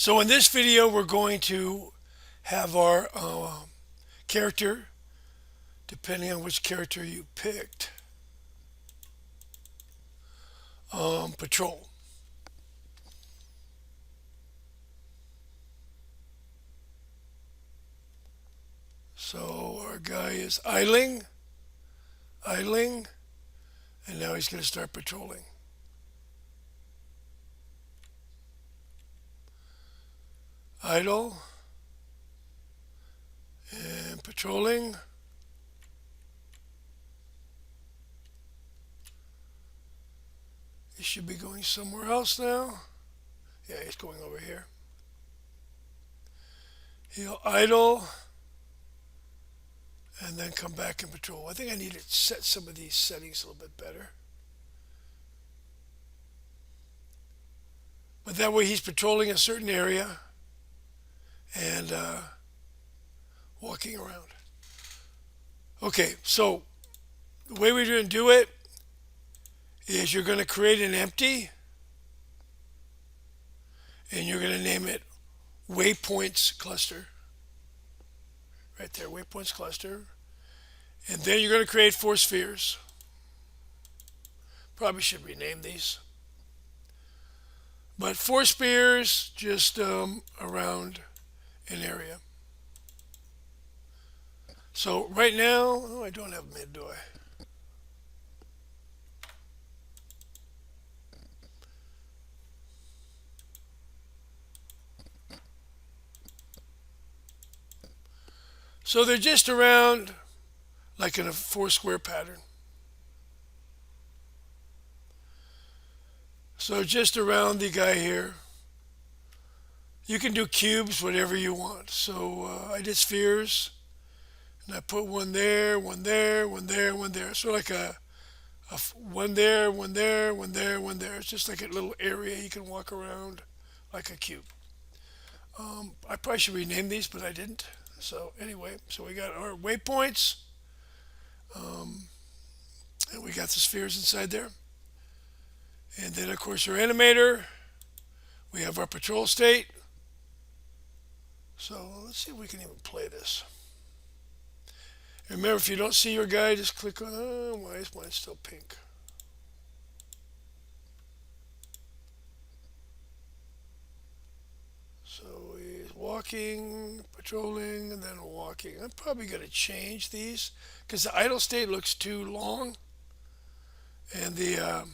So in this video, we're going to have our character, depending on which character you picked, patrol. So our guy is idling, and now he's going to start patrolling. Idle and patrolling. He should be going somewhere else now. Yeah, he's going over here. He'll idle and then come back and patrol. I think I need to set some of these settings a little bit better. But that way he's patrolling a certain area and walking around. Okay, so the way we're going to do it is you're going to create an empty and you're going to name it waypoints cluster. Right there, waypoints cluster. And then you're going to create 4 spheres. Probably should rename these. But 4 spheres just around an area. So right now, oh, I don't have mid, do I? So they're just around like in a 4 square pattern. So just around the guy here. You can do cubes, whatever you want. So I did spheres, and I put one there, one there, one there, one there. So like a one there, one there, one there, one there. It's just like a little area you can walk around like a cube. I probably should rename these, but I didn't. So anyway, so we got our waypoints, and we got the spheres inside there. And then of course our animator. We have our patrol state. So let's see if we can even play this. And remember, if you don't see your guy, just click on, why is mine still pink? So he's walking, patrolling, and then walking. I'm probably going to change these because the idle state looks too long. And the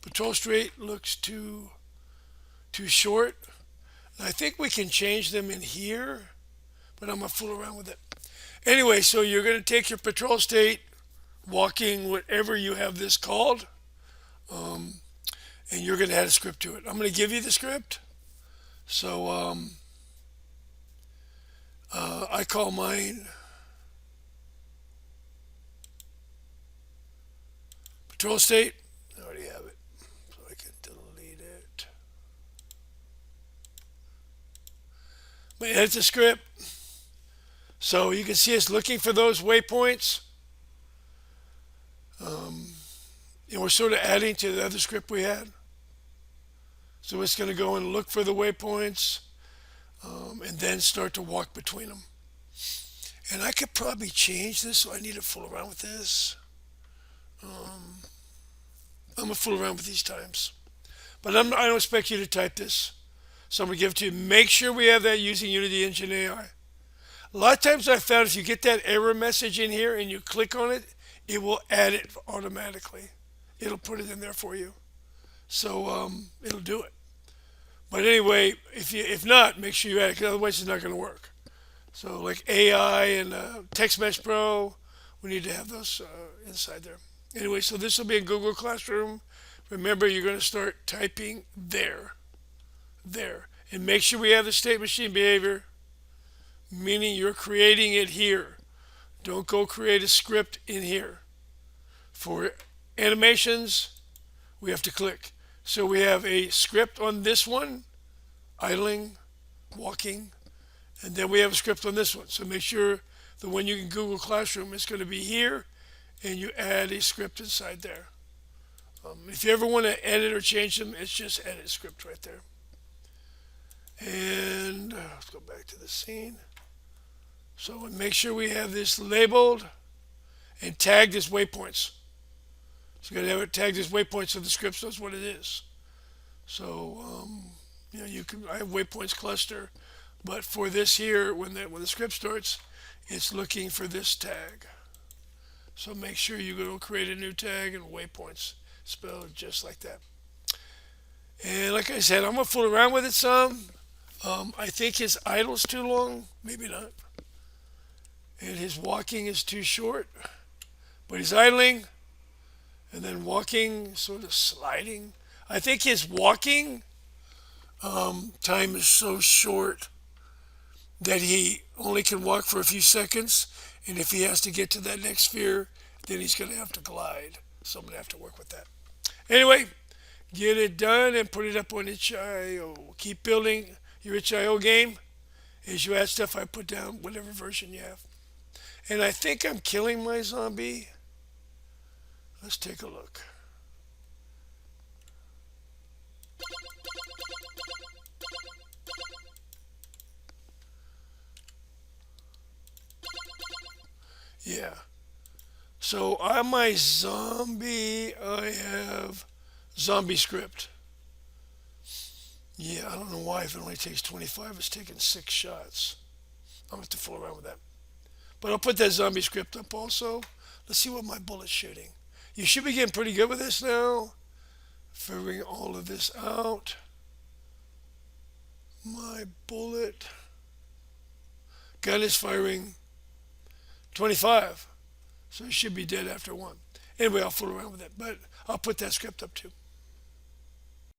patrol state looks too short. And I think we can change them in here, but I'm going to fool around with it. Anyway, so you're going to take your patrol state, walking, whatever you have this called, and you're going to add a script to it. I'm going to give you the script. So I call mine patrol state. I already have it, so I can delete it. But edit the script. So you can see us looking for those waypoints. And we're sort of adding to the other script we had. So it's going to go and look for the waypoints and then start to walk between them. And I could probably change this, so I need to fool around with this. I'm going to fool around with these times. But I don't expect you to type this. So I'm going to give it to you. Make sure we have that using Unity Engine AI. A lot of times I found if you get that error message in here and you click on it, it will add it automatically. It'll put it in there for you. So it'll do it. But anyway, if not, make sure you add it, because otherwise it's not going to work. So like AI and Text Mesh Pro, we need to have those inside there. Anyway, so this will be in Google Classroom. Remember, you're going to start typing there. And make sure we have the state machine behavior, meaning you're creating it here. Don't go create a script in here. For animations, we have to click. So we have a script on this one, idling, walking, and then we have a script on this one. So make sure the one you can Google Classroom is going to be here, and you add a script inside there. If you ever want to edit or change them, it's just edit script right there. And let's go back to the scene. So make sure we have this labeled and tagged as waypoints. So you got to have it tagged as waypoints so the script knows what it is. So you can. I have waypoints cluster, but for this here, when the script starts, it's looking for this tag. So make sure you go create a new tag and waypoints spelled just like that. And like I said, I'm gonna fool around with it some. I think his idle's too long, maybe not, and his walking is too short. But he's idling and then walking, sort of sliding. I think his walking time is so short that he only can walk for a few seconds, and if he has to get to that next sphere, then he's going to have to glide. So I'm going to have to work with that. Anyway, get it done and put it up on itch.io. Keep building your itch.io game. As you add stuff, I put down whatever version you have. And I think I'm killing my zombie. Let's take a look. Yeah. So on my zombie, I have zombie script. Yeah, I don't know why if it only takes 25, it's taking 6 shots. I'm going to have to fool around with that. But I'll put that zombie script up also. Let's see what my bullet's shooting. You should be getting pretty good with this now. Figuring all of this out. My bullet. Gun is firing 25. So it should be dead after one. Anyway, I'll fool around with it. But I'll put that script up too.